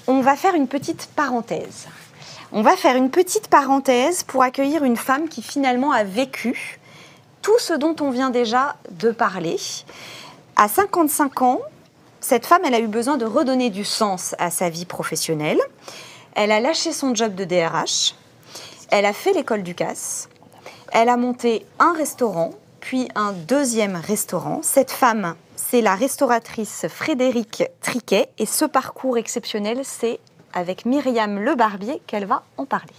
On va faire une petite parenthèse. On va faire une petite parenthèse pour accueillir une femme qui finalement a vécu tout ce dont on vient déjà de parler. À 55 ans, cette femme, elle a eu besoin de redonner du sens à sa vie professionnelle. Elle a lâché son job de DRH. Elle a fait l'école du CAS. Elle a monté un restaurant, puis un deuxième restaurant. Cette femme, c'est la restauratrice Frédérique Triquet. Et ce parcours exceptionnel, c'est avec Myriam Le Barbier qu'elle va en parler.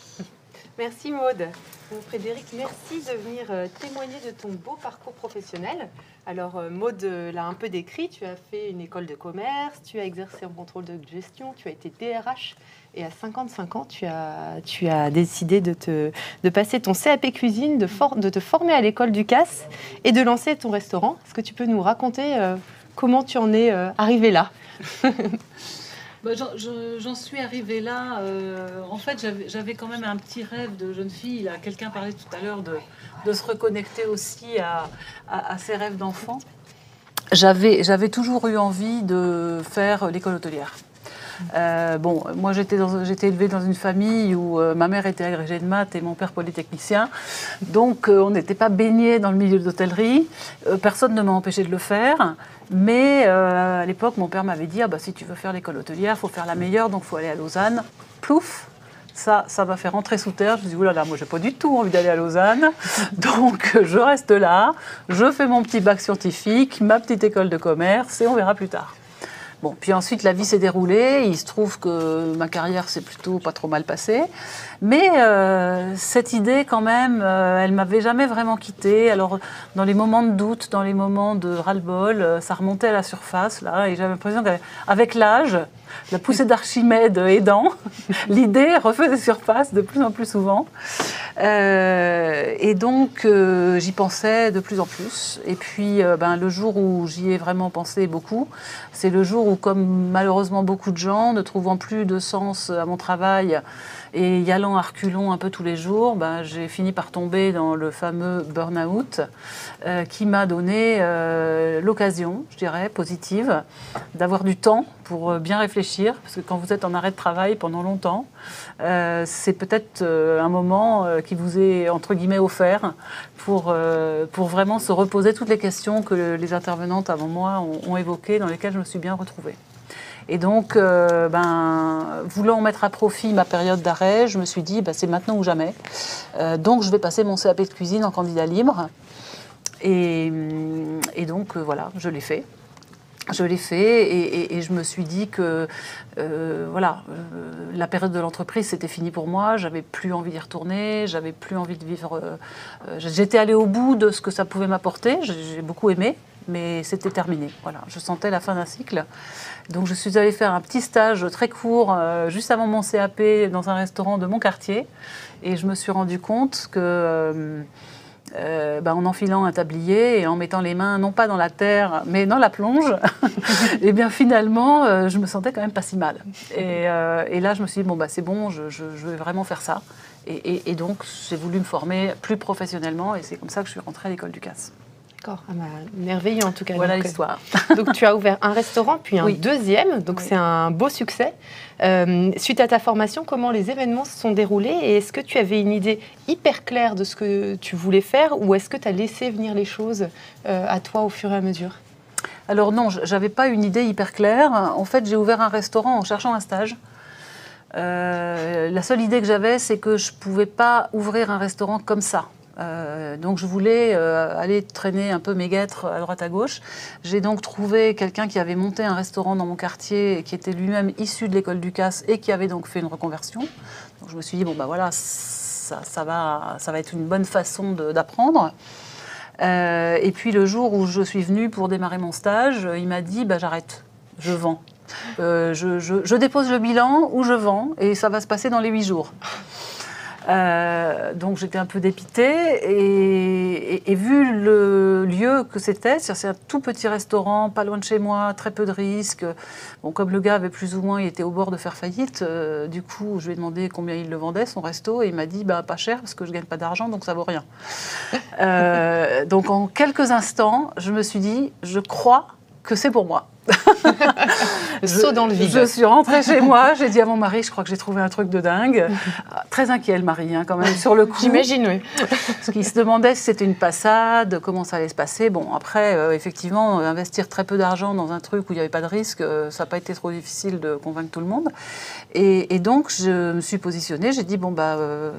Merci Maude. Frédéric, merci de venir témoigner de ton beau parcours professionnel. Alors Maude l'a un peu décrit, tu as fait une école de commerce, tu as exercé en contrôle de gestion, tu as été DRH et à 55 ans, tu as décidé de passer ton CAP cuisine, de te former à l'école du CAS et de lancer ton restaurant. Est-ce que tu peux nous raconter comment tu en es arrivé là? J'en suis arrivée là. En fait, j'avais quand même un petit rêve de jeune fille. Là, quelqu'un parlait tout à l'heure de se reconnecter aussi à ses rêves d'enfant. J'avais toujours eu envie de faire l'école hôtelière. Moi j'étais élevée dans une famille où ma mère était agrégée de maths et mon père polytechnicien, donc on n'était pas baigné dans le milieu de l'hôtellerie, personne ne m'a empêché de le faire, mais à l'époque mon père m'avait dit si tu veux faire l'école hôtelière, il faut faire la meilleure, donc il faut aller à Lausanne. Plouf, ça m'a fait rentrer sous terre. Je me suis dit, oulala, moi, j'ai pas du tout envie d'aller à Lausanne. Donc, je reste là, je fais mon petit bac scientifique, ma petite école de commerce, et on verra plus tard. Bon, puis ensuite, la vie s'est déroulée. Il se trouve que ma carrière s'est plutôt pas trop mal passée. Mais cette idée, quand même, elle m'avait jamais vraiment quittée. Alors, dans les moments de doute, dans les moments de ras-le-bol, ça remontait à la surface, là. Et j'avais l'impression qu'avec l'âge, la poussée d'Archimède aidant, l'idée refaisait surface de plus en plus souvent. Et donc, j'y pensais de plus en plus. Et puis, le jour où j'y ai vraiment pensé beaucoup, c'est le jour où, comme malheureusement beaucoup de gens, ne trouvant plus de sens à mon travail et y allant à reculons un peu tous les jours, j'ai fini par tomber dans le fameux burn-out qui m'a donné l'occasion, je dirais, positive, d'avoir du temps pour bien réfléchir. Parce que quand vous êtes en arrêt de travail pendant longtemps, c'est peut-être un moment qui vous est, entre guillemets, offert pour vraiment se reposer toutes les questions que les intervenantes avant moi ont évoquées, dans lesquelles je me suis bien retrouvée. Et donc, voulant mettre à profit ma période d'arrêt, je me suis dit, c'est maintenant ou jamais. Donc, je vais passer mon CAP de cuisine en candidat libre. Et donc, voilà, je l'ai fait. Je l'ai fait et je me suis dit que la période de l'entreprise, c'était fini pour moi. J'avais plus envie d'y retourner, j'avais plus envie de vivre. J'étais allée au bout de ce que ça pouvait m'apporter. J'ai beaucoup aimé, mais c'était terminé. Voilà, je sentais la fin d'un cycle. Donc je suis allée faire un petit stage très court, juste avant mon CAP, dans un restaurant de mon quartier. Et je me suis rendu compte que... en enfilant un tablier et en mettant les mains non pas dans la terre mais dans la plonge, et bien finalement je me sentais quand même pas si mal. Et là je me suis dit c'est bon, je vais vraiment faire ça. Et donc j'ai voulu me former plus professionnellement et c'est comme ça que je suis rentrée à l'école du CAS. D'accord, merveilleux en tout cas. Voilà l'histoire. Donc tu as ouvert un restaurant puis un deuxième, donc c'est un beau succès. Suite à ta formation, comment les événements se sont déroulés et est-ce que tu avais une idée hyper claire de ce que tu voulais faire ou est-ce que tu as laissé venir les choses à toi au fur et à mesure? Alors non, j'avais pas une idée hyper claire. En fait, j'ai ouvert un restaurant en cherchant un stage. La seule idée que j'avais, c'est que je pouvais pas ouvrir un restaurant comme ça. Donc je voulais aller traîner un peu mes guêtres à droite à gauche. J'ai donc trouvé quelqu'un qui avait monté un restaurant dans mon quartier, qui était lui-même issu de l'école du CAS et qui avait donc fait une reconversion. Donc je me suis dit ça va être une bonne façon d'apprendre. Et puis le jour où je suis venue pour démarrer mon stage, il m'a dit j'arrête, je vends. Je dépose le bilan ou je vends et ça va se passer dans les 8 jours. Donc j'étais un peu dépitée et vu le lieu que c'était, c'est un tout petit restaurant, pas loin de chez moi, très peu de risques. Bon, comme le gars avait plus ou moins, il était au bord de faire faillite, du coup je lui ai demandé combien il le vendait son resto et il m'a dit pas cher parce que je gagne pas d'argent donc ça vaut rien. Donc en quelques instants, je me suis dit je crois que c'est pour moi. Le saut dans le vide. Je suis rentrée chez moi, j'ai dit à mon mari, je crois que j'ai trouvé un truc de dingue. Très inquiet le mari, hein, quand même, sur le coup. J'imagine, oui. Parce qu'il se demandait si c'était une passade, comment ça allait se passer. Bon, après, effectivement, investir très peu d'argent dans un truc où il n'y avait pas de risque, ça n'a pas été trop difficile de convaincre tout le monde. Et donc, je me suis positionnée, j'ai dit, bon,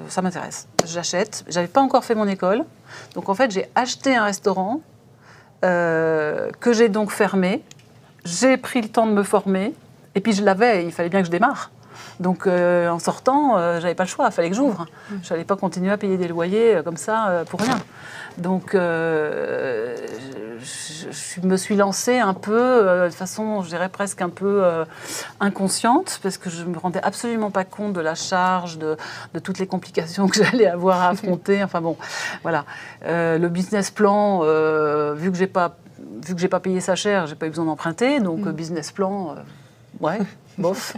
ça m'intéresse, j'achète. Je n'avais pas encore fait mon école. Donc, en fait, j'ai acheté un restaurant que j'ai donc fermé. J'ai pris le temps de me former. Et puis, je l'avais, il fallait bien que je démarre. Donc, en sortant, j'avais pas le choix, il fallait que j'ouvre. Je n'allais pas continuer à payer des loyers comme ça pour rien. Donc, je me suis lancée un peu, de façon, je dirais presque un peu inconsciente, parce que je ne me rendais absolument pas compte de la charge, de toutes les complications que j'allais avoir à affronter. Enfin bon, voilà. Le business plan, vu que j'ai pas payé ça cher, j'ai pas eu besoin d'emprunter. Donc, business plan, ouais. Bof.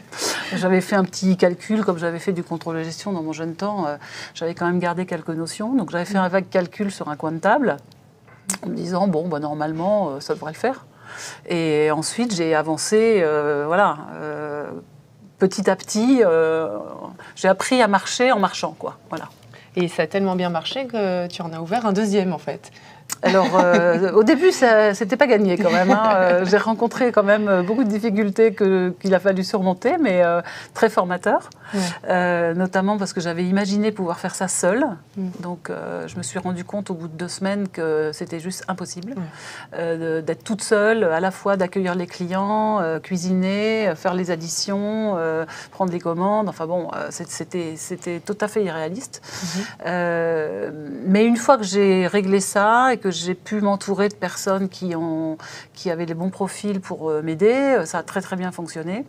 J'avais fait un petit calcul, comme j'avais fait du contrôle de gestion dans mon jeune temps, j'avais quand même gardé quelques notions. Donc j'avais fait un vague calcul sur un coin de table, en me disant, bon, normalement, ça devrait le faire. Et ensuite, j'ai avancé, petit à petit, j'ai appris à marcher en marchant, quoi. Voilà. Et ça a tellement bien marché que tu en as ouvert un deuxième, en fait. Alors, au début, c'était pas gagné quand même. Hein. J'ai rencontré quand même beaucoup de difficultés qu'il a fallu surmonter, mais très formateur. Ouais. Notamment parce que j'avais imaginé pouvoir faire ça seule. Donc, je me suis rendu compte au bout de 2 semaines que c'était juste impossible d'être toute seule, à la fois d'accueillir les clients, cuisiner, faire les additions, prendre les commandes. Enfin bon, c'était tout à fait irréaliste. Mais une fois que j'ai réglé ça et que j'ai pu m'entourer de personnes qui avaient les bons profils pour m'aider, ça a très très bien fonctionné.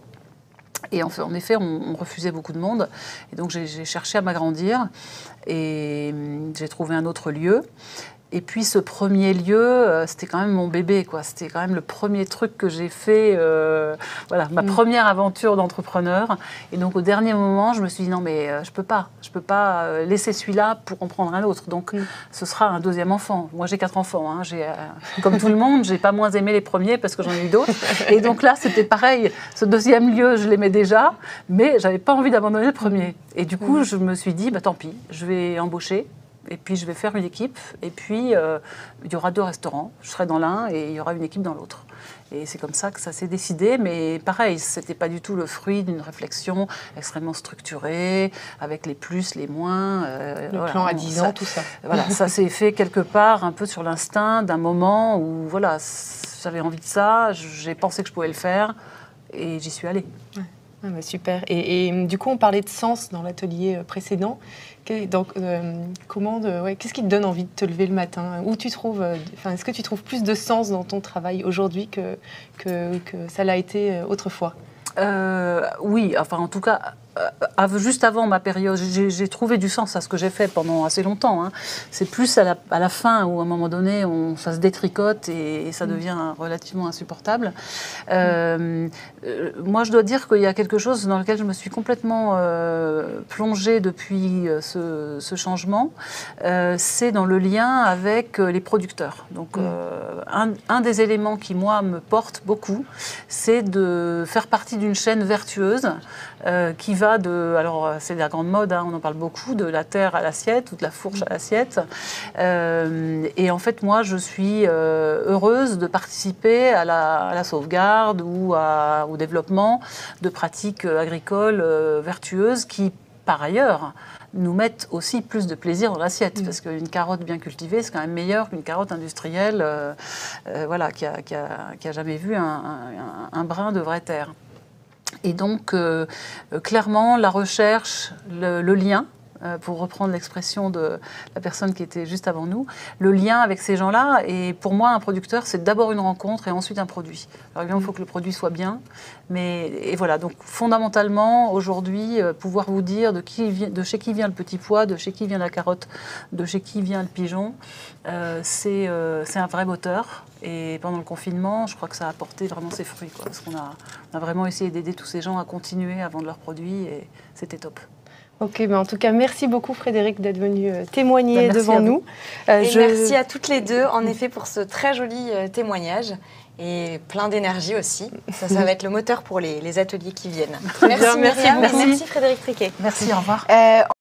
Et en effet, on refusait beaucoup de monde. Et donc j'ai cherché à m'agrandir et j'ai trouvé un autre lieu. Et puis ce premier lieu, c'était quand même mon bébé, quoi. C'était quand même le premier truc que j'ai fait, ma première aventure d'entrepreneur. Et donc au dernier moment, je me suis dit non mais je peux pas laisser celui-là pour en prendre un autre. Donc ce sera un deuxième enfant. Moi j'ai 4 enfants, hein. Comme tout le monde, j'ai pas moins aimé les premiers parce que j'en ai eu d'autres. Et donc là c'était pareil. Ce deuxième lieu, je l'aimais déjà, mais j'avais pas envie d'abandonner le premier. Et du coup, je me suis dit tant pis, je vais embaucher. Et puis, je vais faire une équipe. Et puis, il y aura 2 restaurants. Je serai dans l'un et il y aura une équipe dans l'autre. Et c'est comme ça que ça s'est décidé. Mais pareil, ce n'était pas du tout le fruit d'une réflexion extrêmement structurée, avec les plus, les moins. Le plan à 10 ans, tout ça. Voilà, ça s'est fait quelque part un peu sur l'instinct d'un moment où voilà, j'avais envie de ça, j'ai pensé que je pouvais le faire et j'y suis allée. Ouais. Ah bah super. Et du coup, on parlait de sens dans l'atelier précédent. Donc, qu'est-ce qui te donne envie de te lever le matin? Où tu trouves, est-ce que tu trouves plus de sens dans ton travail aujourd'hui que ça l'a été autrefois? Oui, enfin en tout cas, juste avant ma période, j'ai trouvé du sens à ce que j'ai fait pendant assez longtemps. Hein. C'est plus à la fin où à un moment donné, ça se détricote et ça devient relativement insupportable. Moi, je dois dire qu'il y a quelque chose dans lequel je me suis complètement plongée depuis ce changement. C'est dans le lien avec les producteurs. Donc, un des éléments qui, moi, me porte beaucoup, c'est de faire partie d'une chaîne vertueuse qui va alors c'est la grande mode, hein, on en parle beaucoup, de la terre à l'assiette ou de la fourche à l'assiette. Et en fait, moi, je suis heureuse de participer à la sauvegarde ou au développement de pratiques agricoles vertueuses qui, par ailleurs, nous mettent aussi plus de plaisir dans l'assiette, parce qu'une carotte bien cultivée, c'est quand même meilleur qu'une carotte industrielle qui a jamais vu un brin de vraie terre. Et donc, clairement, la recherche, le lien, pour reprendre l'expression de la personne qui était juste avant nous, le lien avec ces gens-là, et pour moi, un producteur, c'est d'abord une rencontre et ensuite un produit. Alors évidemment, il faut que le produit soit bien, et voilà. Donc, fondamentalement, aujourd'hui, pouvoir vous dire de chez qui vient le petit pois, de chez qui vient la carotte, de chez qui vient le pigeon, c'est un vrai moteur. Et pendant le confinement, je crois que ça a apporté vraiment ses fruits, parce qu'on a vraiment essayé d'aider tous ces gens à continuer à vendre leurs produits, et c'était top. Ok, mais en tout cas, merci beaucoup Frédérique d'être venue témoigner Merci devant à vous. nous. Et merci à toutes les deux, en effet, pour ce très joli témoignage et plein d'énergie aussi. Ça va être le moteur pour les ateliers qui viennent. Très bien, merci Myriam, et beaucoup. merci Frédérique Triquet. Merci, au revoir.